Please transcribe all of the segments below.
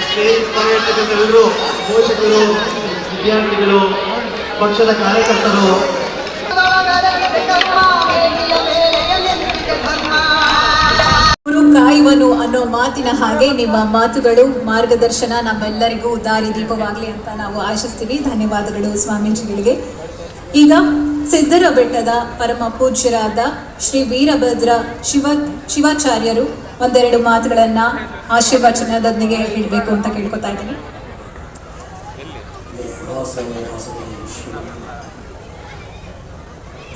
Stage ಪರ್ಯಟಕರೆಲ್ಲರೂ, ಪೋಷಕರು, ವಿದ್ಯಾರ್ಥಿಗಳು, ಪಕ್ಷದ ಕಾರ್ಯಕರ್ತರು, ಗುರು ಕಾಯುವನು ಅನ್ನೋ ಮಾತಿನ ಹಾಗೆ ನಿಮ್ಮ ಮಾತುಗಳು ಮಾರ್ಗದರ್ಶನ ನಮ್ಮೆಲ್ಲರಿಗೂ ದಾರಿ ದೀಪವಾಗಲಿ ಅಂತ ನಾವು ಆಶಿಸ್ತೀವಿ. ಧನ್ಯವಾದಗಳು ಸ್ವಾಮೀಜಿಗಳಿಗೆ. ಈಗ ಸಿದ್ದರ ಬೆಟ್ಟದ ಪರಮ ಪೂಜ್ಯರಾದ ಶ್ರೀ ವೀರಭದ್ರ ಶಿವಾಚಾರ್ಯರು ಒಂದೆರಡು ಮಾತುಗಳನ್ನ ಆಶೀರ್ವಚನದೊಂದಿಗೆ ಹೇಳಬೇಕು ಅಂತ ಕೇಳ್ಕೊತಾ ಇದ್ದೀನಿ.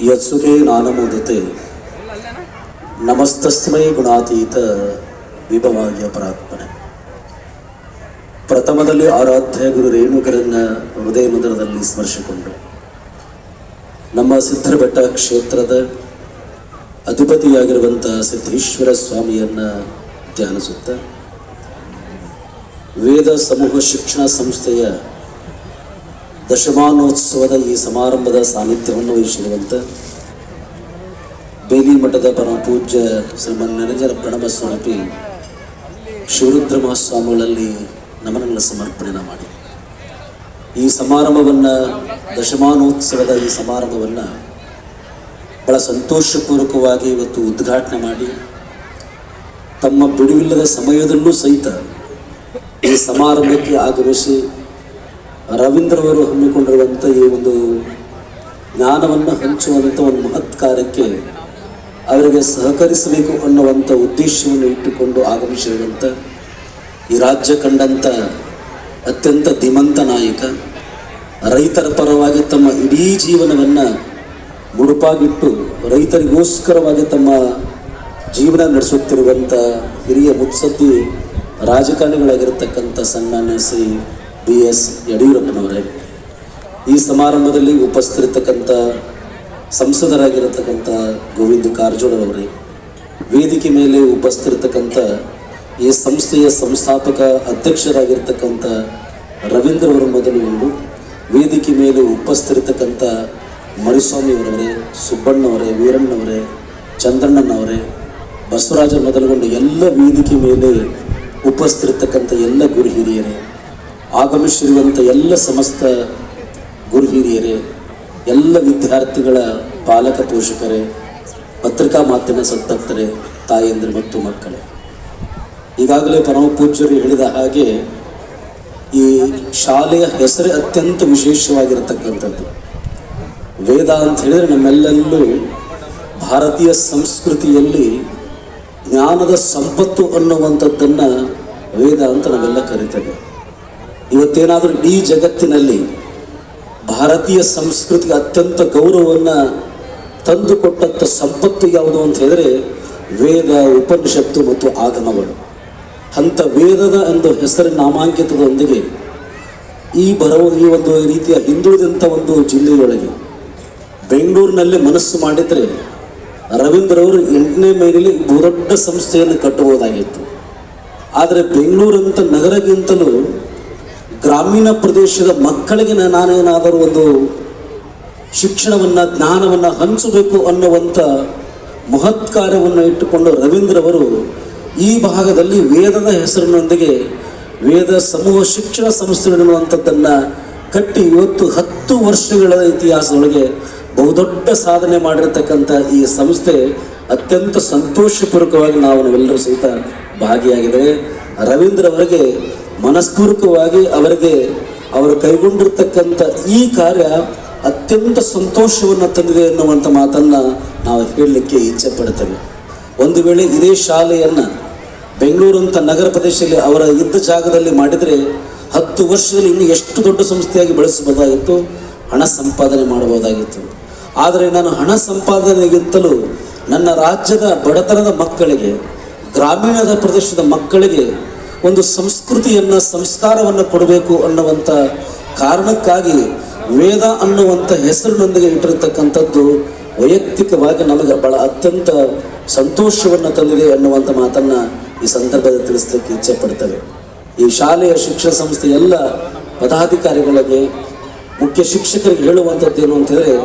ಯತ್ಸುಖೇ ನಾನಮೋದತೆ ನಮಸ್ತಸ್ಮೈ ಗುಣಾತೀತ ವಿಭವಾಗ್ಯ ಪರಾತ್ಮನೆ. ಪ್ರಥಮದಲ್ಲಿ ಆರಾಧ್ಯ ಗುರು ರೇಣುಕರನ್ನ ಹೃದಯ ಮಂದಿರದಲ್ಲಿ ಸ್ಮರಿಸಿಕೊಂಡು ನಮ್ಮ ಸಿದ್ಧರ ಬೆಟ್ಟ ಕ್ಷೇತ್ರದ ಅಧಿಪತಿಯಾಗಿರುವಂಥ ಸಿದ್ದೇಶ್ವರ ಸ್ವಾಮಿಯನ್ನ ಧ್ಯಾನಿಸುತ್ತ ವೇದ ಸಮೂಹ ಶಿಕ್ಷಣ ಸಂಸ್ಥೆಯ ದಶಮಾನೋತ್ಸವದ ಈ ಸಮಾರಂಭದ ಸಾನ್ನಿಧ್ಯವನ್ನು ವಹಿಸಿರುವಂಥ ಬೇಲಿ ಮಠದ ಪರಮ ಪೂಜ್ಯ ಶ್ರೀಮನ್ ನಿರಂಜನ ಪ್ರಣವ ಸ್ವರೂಪಿ ಶಿವರುದ್ರ ಮಹಾಸ್ವಾಮಿಗಳಲ್ಲಿ ನಮನಗಳ ಸಮರ್ಪಣೆಯನ್ನು ಮಾಡಿ ಈ ಸಮಾರಂಭವನ್ನು, ದಶಮಾನೋತ್ಸವದ ಈ ಸಮಾರಂಭವನ್ನು ಬಹಳ ಸಂತೋಷಪೂರ್ವಕವಾಗಿ ಇವತ್ತು ಉದ್ಘಾಟನೆ ಮಾಡಿ ತಮ್ಮ ಬಿಡುವಿಲ್ಲದ ಸಮಯದಲ್ಲೂ ಸಹಿತ ಈ ಸಮಾರಂಭಕ್ಕೆ ಆಗಮಿಸಿ ರವೀಂದ್ರವರು ಹಮ್ಮಿಕೊಂಡಿರುವಂಥ ಈ ಒಂದು ಜ್ಞಾನವನ್ನು ಹಂಚುವಂಥ ಒಂದು ಮಹತ್ ಕಾರ್ಯಕ್ಕೆ ಅವರಿಗೆ ಸಹಕರಿಸಬೇಕು ಅನ್ನುವಂಥ ಉದ್ದೇಶವನ್ನು ಇಟ್ಟುಕೊಂಡು ಆಗಮಿಸಿರುವಂಥ ಈ ರಾಜ್ಯ ಕಂಡಂಥ ಅತ್ಯಂತ ಧೀಮಂತ ನಾಯಕ, ರೈತರ ಪರವಾಗಿ ತಮ್ಮ ಇಡೀ ಜೀವನವನ್ನು ಮುಡುಪಾಗಿಟ್ಟು ರೈತರಿಗೋಸ್ಕರವಾಗಿ ತಮ್ಮ ಜೀವನ ನಡೆಸುತ್ತಿರುವಂಥ ಹಿರಿಯ ಮುತ್ಸದ್ದಿ ರಾಜಕಾರಣಿಗಳಾಗಿರತಕ್ಕಂಥ ಸನ್ಮಾನ್ಯ ಶ್ರೀ BS ಯಡಿಯೂರಪ್ಪನವರೇ, ಈ ಸಮಾರಂಭದಲ್ಲಿ ಉಪಸ್ಥಿತರಿರ್ತಕ್ಕಂಥ ಸಂಸದರಾಗಿರತಕ್ಕಂಥ ಗೋವಿಂದ ಕಾರಜೋಳರವರೇ, ವೇದಿಕೆ ಮೇಲೆ ಉಪಸ್ಥಿತರಿರ್ತಕ್ಕಂಥ ಈ ಸಂಸ್ಥೆಯ ಸಂಸ್ಥಾಪಕ ಅಧ್ಯಕ್ಷರಾಗಿರ್ತಕ್ಕಂಥ ರವೀಂದ್ರವರು ಮೊದಲುಗೊಂಡು ವೇದಿಕೆ ಮೇಲೆ ಉಪಸ್ಥಿತರಿರ್ತಕ್ಕಂಥ ಮರಿಸ್ವಾಮಿಯವರವರೇ, ಸುಬ್ಬಣ್ಣವರೇ, ವೀರಣ್ಣವರೇ, ಚಂದ್ರಣ್ಣನವರೇ, ಬಸವರಾಜ ಮೊದಲುಗೊಂಡು ಎಲ್ಲ ವೇದಿಕೆ ಮೇಲೆ ಉಪಸ್ಥಿತರಿರ್ತಕ್ಕಂಥ ಎಲ್ಲ ಗುರು ಹಿರಿಯರೇ, ಆಗಮಿಸಿರುವಂಥ ಎಲ್ಲ ಸಮಸ್ತ ಗುರು ಹಿರಿಯರೇ, ಎಲ್ಲ ವಿದ್ಯಾರ್ಥಿಗಳ ಪಾಲಕ ಪೋಷಕರೇ, ಪತ್ರಿಕಾ ಮಾಧ್ಯಮ ಸಂತಪ್ತರೇ, ತಾಯಂದಿರು ಮತ್ತು ಮಕ್ಕಳೇ, ಈಗಾಗಲೇ ಪರಮ ಪೂಜ್ಯರು ಹೇಳಿದ ಹಾಗೆ ಈ ಶಾಲೆಯ ಹೆಸರೇ ಅತ್ಯಂತ ವಿಶೇಷವಾಗಿರತಕ್ಕಂಥದ್ದು. ವೇದ ಅಂತ ಹೇಳಿದರೆ ನಮ್ಮೆಲ್ಲರಲ್ಲೂ ಭಾರತೀಯ ಸಂಸ್ಕೃತಿಯಲ್ಲಿ ಜ್ಞಾನದ ಸಂಪತ್ತು ಅನ್ನುವಂಥದ್ದನ್ನು ವೇದ ಅಂತ ನಾವೆಲ್ಲ ಕರಿತೇವೆ. ಇವತ್ತೇನಾದರೂ ಇಡೀ ಜಗತ್ತಿನಲ್ಲಿ ಭಾರತೀಯ ಸಂಸ್ಕೃತಿಗೆ ಅತ್ಯಂತ ಗೌರವವನ್ನು ತಂದುಕೊಟ್ಟಂಥ ಸಂಪತ್ತು ಯಾವುದು ಅಂತ ಹೇಳಿದರೆ ವೇದ, ಉಪನಿಷತ್ತು ಮತ್ತು ಆಗಮಗಳು. ಅಂಥ ವೇದದ ಒಂದು ಹೆಸರಿನ ನಾಮಾಂಕಿತದೊಂದಿಗೆ ಈ ಒಂದು ರೀತಿಯ ಹಿಂದುಳಿದಂಥ ಒಂದು ಜಿಲ್ಲೆಯೊಳಗೆ ಬೆಂಗಳೂರಿನಲ್ಲಿ ಮನಸ್ಸು ಮಾಡಿದರೆ ರವೀಂದ್ರವರು 8ನೇ ಮೈಲಿಯಲ್ಲಿ ಬಹುದೊಡ್ಡ ಸಂಸ್ಥೆಯನ್ನು ಕಟ್ಟಬಹುದಾಗಿತ್ತು. ಆದರೆ ಬೆಂಗಳೂರಂಥ ನಗರಕ್ಕಿಂತಲೂ ಗ್ರಾಮೀಣ ಪ್ರದೇಶದ ಮಕ್ಕಳಿಗೆ ನಾನೇನಾದರೂ ಒಂದು ಶಿಕ್ಷಣವನ್ನು, ಜ್ಞಾನವನ್ನು ಹಂಚಬೇಕು ಅನ್ನುವಂಥ ಮಹತ್ ಕಾರ್ಯವನ್ನು ಇಟ್ಟುಕೊಂಡು ರವೀಂದ್ರವರು ಈ ಭಾಗದಲ್ಲಿ ವೇದದ ಹೆಸರಿನೊಂದಿಗೆ ವೇದ ಸಮೂಹ ಶಿಕ್ಷಣ ಸಂಸ್ಥೆ ಎನ್ನುವಂಥದ್ದನ್ನು ಕಟ್ಟಿ ಇವತ್ತು 10 ವರ್ಷಗಳ ಇತಿಹಾಸದೊಳಗೆ ಬಹುದೊಡ್ಡ ಸಾಧನೆ ಮಾಡಿರ್ತಕ್ಕಂಥ ಈ ಸಂಸ್ಥೆ ಅತ್ಯಂತ ಸಂತೋಷಪೂರ್ವಕವಾಗಿ ನಾವೆಲ್ಲರೂ ಸಹಿತ ಭಾಗಿಯಾಗಿದ್ದೇವೆ. ರವೀಂದ್ರ ಅವರಿಗೆ ಮನಸ್ಪೂರ್ವಕವಾಗಿ ಅವರು ಕೈಗೊಂಡಿರ್ತಕ್ಕಂಥ ಈ ಕಾರ್ಯ ಅತ್ಯಂತ ಸಂತೋಷವನ್ನು ತಂದಿದೆ ಎನ್ನುವಂಥ ಮಾತನ್ನು ನಾವು ಹೇಳಲಿಕ್ಕೆ ಇಚ್ಛೆ ಪಡ್ತೇವೆ. ಒಂದು ವೇಳೆ ಇದೇ ಶಾಲೆಯನ್ನು ಬೆಂಗಳೂರಂಥ ನಗರ ಪ್ರದೇಶದಲ್ಲಿ ಅವರ ಇದ್ದ ಜಾಗದಲ್ಲಿ ಮಾಡಿದರೆ 10 ವರ್ಷದಲ್ಲಿ ಇನ್ನೂ ಎಷ್ಟು ದೊಡ್ಡ ಸಂಸ್ಥೆಯಾಗಿ ಬೆಳೆಸಬಹುದಾಗಿತ್ತು, ಹಣ ಸಂಪಾದನೆ ಮಾಡಬಹುದಾಗಿತ್ತು. ಆದರೆ ನಾನು ಹಣ ಸಂಪಾದನೆಗಿಂತಲೂ ನನ್ನ ರಾಜ್ಯದ ಬಡತನದ ಮಕ್ಕಳಿಗೆ, ಗ್ರಾಮೀಣದ ಪ್ರದೇಶದ ಮಕ್ಕಳಿಗೆ ಒಂದು ಸಂಸ್ಕೃತಿಯನ್ನು, ಸಂಸ್ಕಾರವನ್ನು ಕೊಡಬೇಕು ಅನ್ನುವಂಥ ಕಾರಣಕ್ಕಾಗಿ ವೇದ ಅನ್ನುವಂಥ ಹೆಸರಿನೊಂದಿಗೆ ಇಟ್ಟಿರತಕ್ಕಂಥದ್ದು ವೈಯಕ್ತಿಕವಾಗಿ ನಮಗೆ ಬಹಳ ಅತ್ಯಂತ ಸಂತೋಷವನ್ನು ತಂದಿದೆ ಅನ್ನುವಂಥ ಮಾತನ್ನು ಈ ಸಂದರ್ಭದಲ್ಲಿ ತಿಳಿಸಲಿಕ್ಕೆ ಇಚ್ಛೆ ಪಡ್ತೇವೆ. ಈ ಶಾಲೆಯ ಶಿಕ್ಷಣ ಸಂಸ್ಥೆ ಎಲ್ಲ ಪದಾಧಿಕಾರಿಗಳಿಗೆ, ಮುಖ್ಯ ಶಿಕ್ಷಕರಿಗೆ ಹೇಳುವಂಥದ್ದು ಏನು ಅಂತ ಹೇಳಿದ್ರೆ,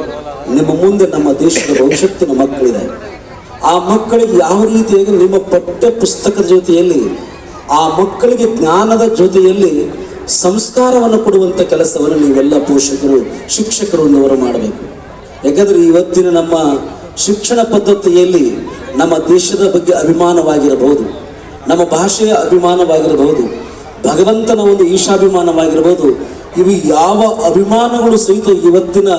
ನಿಮ್ಮ ಮುಂದೆ ನಮ್ಮ ದೇಶದ ಭವಿಷ್ಯತ್ತಿನ ಮಕ್ಕಳಿದೆ. ಆ ಮಕ್ಕಳಿಗೆ ಯಾವ ರೀತಿಯಾಗಿ ನಿಮ್ಮ ಪಠ್ಯ ಪುಸ್ತಕದ ಜೊತೆಯಲ್ಲಿ ಆ ಮಕ್ಕಳಿಗೆ ಜ್ಞಾನದ ಜೊತೆಯಲ್ಲಿ ಸಂಸ್ಕಾರವನ್ನು ಕೊಡುವಂಥ ಕೆಲಸವನ್ನು ನೀವೆಲ್ಲ ಪೋಷಕರು, ಶಿಕ್ಷಕರು ಅನ್ನೋರು ಮಾಡಬೇಕು. ಯಾಕಂದರೆ ಇವತ್ತಿನ ನಮ್ಮ ಶಿಕ್ಷಣ ಪದ್ಧತಿಯಲ್ಲಿ ನಮ್ಮ ದೇಶದ ಬಗ್ಗೆ ಅಭಿಮಾನವಾಗಿರಬಹುದು, ನಮ್ಮ ಭಾಷೆಯ ಅಭಿಮಾನವಾಗಿರಬಹುದು, ಭಗವಂತನ ಒಂದು ಈಶಾಭಿಮಾನವಾಗಿರಬಹುದು. ಇವು ಯಾವ ಅಭಿಮಾನಗಳು ಸಹಿತ ಇವತ್ತಿನ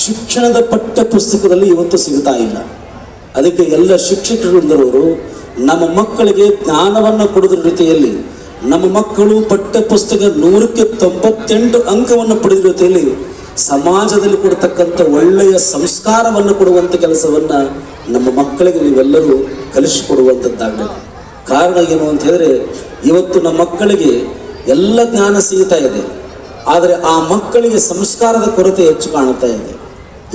ಶಿಕ್ಷಣದ ಪಠ್ಯ ಪುಸ್ತಕದಲ್ಲಿ ಇವತ್ತು ಸಿಗ್ತಾ ಇಲ್ಲ. ಅದಕ್ಕೆ ಎಲ್ಲ ಶಿಕ್ಷಕರು ನಮ್ಮ ಮಕ್ಕಳಿಗೆ ಜ್ಞಾನವನ್ನು ಕೊಡೋದ್ರ ಜೊತೆಯಲ್ಲಿ ನಮ್ಮ ಮಕ್ಕಳು ಪಠ್ಯ ಪುಸ್ತಕ 100ಕ್ಕೆ 98 ಅಂಕವನ್ನು ಪಡೆದ ಜೊತೆಯಲ್ಲಿ ಸಮಾಜದಲ್ಲಿ ಕೊಡ್ತಕ್ಕಂಥ ಒಳ್ಳೆಯ ಸಂಸ್ಕಾರವನ್ನು ಕೊಡುವಂಥ ಕೆಲಸವನ್ನು ನಮ್ಮ ಮಕ್ಕಳಿಗೆ ನೀವೆಲ್ಲರೂ ಕಲಿಸಿಕೊಡುವಂಥದ್ದಾಗಬೇಕು. ಕಾರಣ ಏನು ಅಂತ ಹೇಳಿದ್ರೆ, ಇವತ್ತು ನಮ್ಮ ಮಕ್ಕಳಿಗೆ ಎಲ್ಲ ಜ್ಞಾನ ಸಿಗ್ತಾ ಇದೆ, ಆದರೆ ಆ ಮಕ್ಕಳಿಗೆ ಸಂಸ್ಕಾರದ ಕೊರತೆ ಹೆಚ್ಚು ಕಾಣುತ್ತಾ ಇದೆ.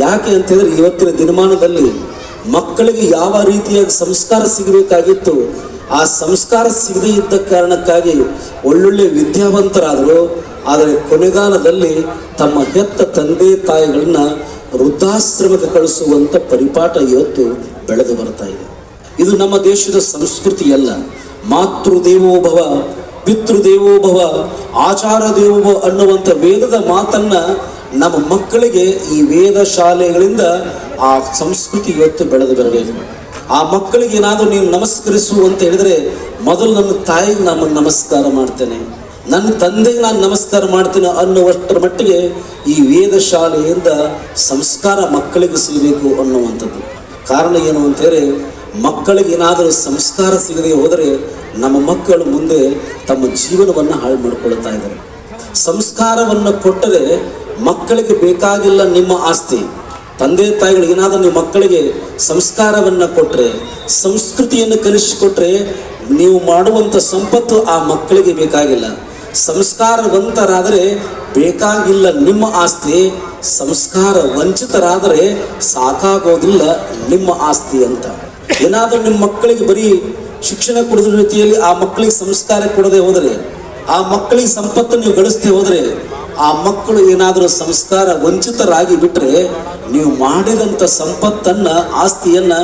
ಯಾಕೆ ಅಂತ ಹೇಳಿದ್ರೆ, ಇವತ್ತಿನ ದಿನಮಾನದಲ್ಲಿ ಮಕ್ಕಳಿಗೆ ಯಾವ ರೀತಿಯಾಗಿ ಸಂಸ್ಕಾರ ಸಿಗಬೇಕಾಗಿತ್ತು ಆ ಸಂಸ್ಕಾರ ಸಿಗದೇ ಇದ್ದ ಕಾರಣಕ್ಕಾಗಿ ಒಳ್ಳೊಳ್ಳೆ ವಿದ್ಯಾವಂತರಾದರು, ಆದರೆ ಕೊನೆಗಾಲದಲ್ಲಿ ತಮ್ಮ ಹೆತ್ತ ತಂದೆ ತಾಯಿಗಳನ್ನ ವೃದ್ಧಾಶ್ರಮಕ್ಕೆ ಕಳಿಸುವಂಥ ಪರಿಪಾಠ ಇವತ್ತು ಬೆಳೆದು ಬರ್ತಾ ಇದೆ. ಇದು ನಮ್ಮ ದೇಶದ ಸಂಸ್ಕೃತಿಯಲ್ಲ. ಮಾತೃದೇವೋಭವ, ಪಿತೃದೇವೋಭವ, ಆಚಾರ ದೇವೋಭವ ಅನ್ನುವಂಥ ವೇದದ ಮಾತನ್ನ ನಮ್ಮ ಮಕ್ಕಳಿಗೆ ಈ ವೇದ ಶಾಲೆಗಳಿಂದ ಆ ಸಂಸ್ಕೃತಿ ಇವತ್ತು ಬೆಳೆದು ಬರಬೇಕು. ಆ ಮಕ್ಕಳಿಗೆ ಏನಾದರೂ ನೀವು ನಮಸ್ಕರಿಸು ಅಂತ ಹೇಳಿದರೆ, ಮೊದಲು ನನ್ನ ತಾಯಿಗೆ ನಾನು ನಮಸ್ಕಾರ ಮಾಡ್ತೇನೆ, ನನ್ನ ತಂದೆಗೆ ನಾನು ನಮಸ್ಕಾರ ಮಾಡ್ತೇನೆ ಅನ್ನುವಷ್ಟರ ಮಟ್ಟಿಗೆ ಈ ವೇದ ಶಾಲೆಯಿಂದ ಸಂಸ್ಕಾರ ಮಕ್ಕಳಿಗೆ ಸಿಗಬೇಕು ಅನ್ನುವಂಥದ್ದು. ಕಾರಣ ಏನು ಅಂತ ಹೇಳಿದ್ರೆ, ಮಕ್ಕಳಿಗೆ ಏನಾದರೂ ಸಂಸ್ಕಾರ ಸಿಗದೆ ಹೋದರೆ ನಮ್ಮ ಮಕ್ಕಳು ಮುಂದೆ ತಮ್ಮ ಜೀವನವನ್ನು ಹಾಳು ಮಾಡಿಕೊಳ್ತಾ ಇದ್ದಾರೆ. ಸಂಸ್ಕಾರವನ್ನು ಕೊಟ್ಟರೆ ಮಕ್ಕಳಿಗೆ ಬೇಕಾಗಿಲ್ಲ ನಿಮ್ಮ ಆಸ್ತಿ. ತಂದೆ ತಾಯಿಗಳು ಏನಾದರೂ ನೀವು ಮಕ್ಕಳಿಗೆ ಸಂಸ್ಕಾರವನ್ನು ಕೊಟ್ಟರೆ, ಸಂಸ್ಕೃತಿಯನ್ನು ಕಲಿಸಿಕೊಟ್ರೆ ನೀವು ಮಾಡುವಂಥ ಸಂಪತ್ತು ಆ ಮಕ್ಕಳಿಗೆ ಬೇಕಾಗಿಲ್ಲ. ಸಂಸ್ಕಾರವಂತರಾದರೆ ಬೇಕಾಗಿಲ್ಲ ನಿಮ್ಮ ಆಸ್ತಿ, ಸಂಸ್ಕಾರ ವಂಚಿತರಾದರೆ ಸಾಕಾಗೋದಿಲ್ಲ ನಿಮ್ಮ ಆಸ್ತಿ ಅಂತ. ಏನಾದರೂ ನಿಮ್ಮ ಮಕ್ಕಳಿಗೆ ಬರೀ ಶಿಕ್ಷಣ ಕೊಡೋದ್ರ ರೀತಿಯಲ್ಲಿ ಆ ಮಕ್ಕಳಿಗೆ ಸಂಸ್ಕಾರ ಕೊಡದೆ ಹೋದರೆ, ಆ ಮಕ್ಕಳಿಗೆ ಸಂಪತ್ತು ನೀವು ಗಳಿಸದೆ ಹೋದರೆ, ಆ ಮಕ್ಕಳು ಏನಾದರೂ ಸಂಸ್ಕಾರ ವಂಚಿತರಾಗಿ ಬಿಟ್ಟರೆ ನೀವು ಮಾಡಿದಂಥ ಸಂಪತ್ತನ್ನು, ಆಸ್ತಿಯನ್ನು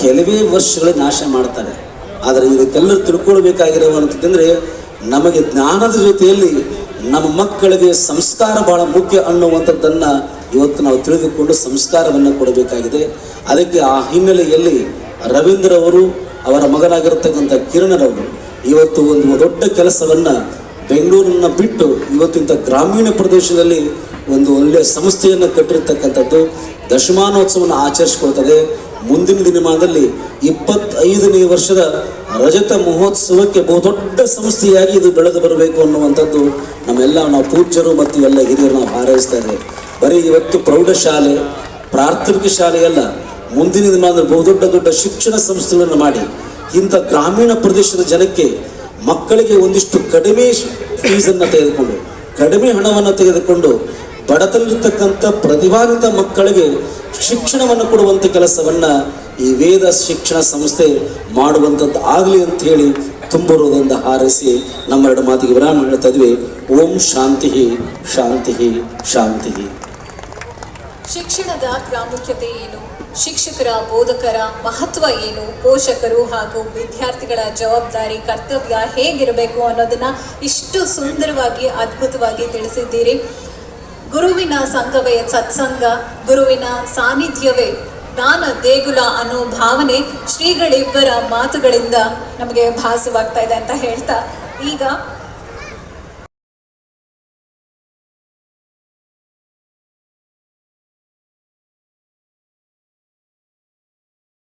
ಕೆಲವೇ ವರ್ಷಗಳೇ ನಾಶ ಮಾಡ್ತಾರೆ. ಆದರೆ ಇದಕ್ಕೆಲ್ಲರೂ ತಿಳ್ಕೊಳ್ಬೇಕಾಗಿರುವಂಥದ್ದಂದರೆ, ನಮಗೆ ಜ್ಞಾನದ ಜೊತೆಯಲ್ಲಿ ನಮ್ಮ ಮಕ್ಕಳಿಗೆ ಸಂಸ್ಕಾರ ಬಹಳ ಮುಖ್ಯ ಅನ್ನುವಂಥದ್ದನ್ನು ಇವತ್ತು ನಾವು ತಿಳಿದುಕೊಂಡು ಸಂಸ್ಕಾರವನ್ನು ಕೊಡಬೇಕಾಗಿದೆ. ಅದಕ್ಕೆ ಆ ಹಿನ್ನೆಲೆಯಲ್ಲಿ ರವೀಂದ್ರ ಅವರು, ಅವರ ಮಗನಾಗಿರ್ತಕ್ಕಂಥ ಕಿರಣರವರು ಇವತ್ತು ಒಂದು ದೊಡ್ಡ ಕೆಲಸವನ್ನು ಬೆಂಗಳೂರನ್ನು ಬಿಟ್ಟು ಇವತ್ತಿಂಥ ಗ್ರಾಮೀಣ ಪ್ರದೇಶದಲ್ಲಿ ಒಂದು ಒಳ್ಳೆಯ ಸಂಸ್ಥೆಯನ್ನು ಕಟ್ಟಿರ್ತಕ್ಕಂಥದ್ದು ದಶಮಾನೋತ್ಸವವನ್ನು ಆಚರಿಸಿಕೊಳ್ತದೆ. ಮುಂದಿನ ದಿನಮಾನದಲ್ಲಿ 25ನೇ ವರ್ಷದ ರಜತ ಮಹೋತ್ಸವಕ್ಕೆ ಬಹುದೊಡ್ಡ ಸಂಸ್ಥೆಯಾಗಿ ಇದು ಬೆಳೆದು ಬರಬೇಕು ಅನ್ನುವಂಥದ್ದು ನಾವು ಪೂಜ್ಯರು ಮತ್ತು ಎಲ್ಲ ಹಿರಿಯರು ನಾವು ಹಾರೈಸ್ತಾ ಇದ್ದೇವೆ. ಬರೀ ಇವತ್ತು ಪ್ರೌಢಶಾಲೆ, ಪ್ರಾಥಮಿಕ ಶಾಲೆಯಲ್ಲ, ಮುಂದಿನ ದಿನಮಾನದಲ್ಲಿ ಬಹುದೊಡ್ಡ ಶಿಕ್ಷಣ ಸಂಸ್ಥೆಗಳನ್ನು ಮಾಡಿ ಇಂಥ ಗ್ರಾಮೀಣ ಪ್ರದೇಶದ ಜನಕ್ಕೆ, ಮಕ್ಕಳಿಗೆ ಒಂದಿಷ್ಟು ಕಡಿಮೆ ಫೀಸನ್ನು ತೆಗೆದುಕೊಂಡು, ಕಡಿಮೆ ಹಣವನ್ನು ತೆಗೆದುಕೊಂಡು ಬಡತನಲ್ಲಿರ್ತಕ್ಕಂಥ ಪ್ರತಿಭಾನ್ವಿತ ಮಕ್ಕಳಿಗೆ ಶಿಕ್ಷಣವನ್ನು ಕೊಡುವಂಥ ಕೆಲಸವನ್ನು ಈ ವೇದ ಶಿಕ್ಷಣ ಸಂಸ್ಥೆ ಮಾಡುವಂಥದ್ದು ಆಗಲಿ ಅಂತ ಹೇಳಿ ತುಂಬಿರುವುದರಿಂದ ಹಾರೈಸಿ ನಮ್ಮೆರಡು ಮಾತಿಗೆ ವಿರಾಮ ಹೇಳ್ತಾ ಇದ್ವಿ. ಓಂ ಶಾಂತಿ ಶಾಂತಿ ಶಾಂತಿ. ಶಿಕ್ಷಣದ ಪ್ರಾಮುಖ್ಯತೆ ಏನು, ಶಿಕ್ಷಕರ ಬೋಧಕರ ಮಹತ್ವ ಏನು, ಪೋಷಕರು ಹಾಗೂ ವಿದ್ಯಾರ್ಥಿಗಳ ಜವಾಬ್ದಾರಿ ಕರ್ತವ್ಯ ಹೇಗಿರಬೇಕು ಅನ್ನೋದನ್ನ ಇಷ್ಟು ಸುಂದರವಾಗಿ ಅದ್ಭುತವಾಗಿ ತಿಳಿಸಿದ್ದೀರಿ. ಗುರುವಿನ ಸಂಘವೇ ಸತ್ಸಂಗ, ಗುರುವಿನ ಸಾನ್ನಿಧ್ಯವೇ ಜ್ಞಾನ ದೇಗುಲ ಅನ್ನೋ ಭಾವನೆ ಶ್ರೀಗಳಿಬ್ಬರ ಮಾತುಗಳಿಂದ ನಮಗೆ ಭಾಸವಾಗ್ತಾ ಇದೆ ಅಂತ ಹೇಳ್ತಾ, ಈಗ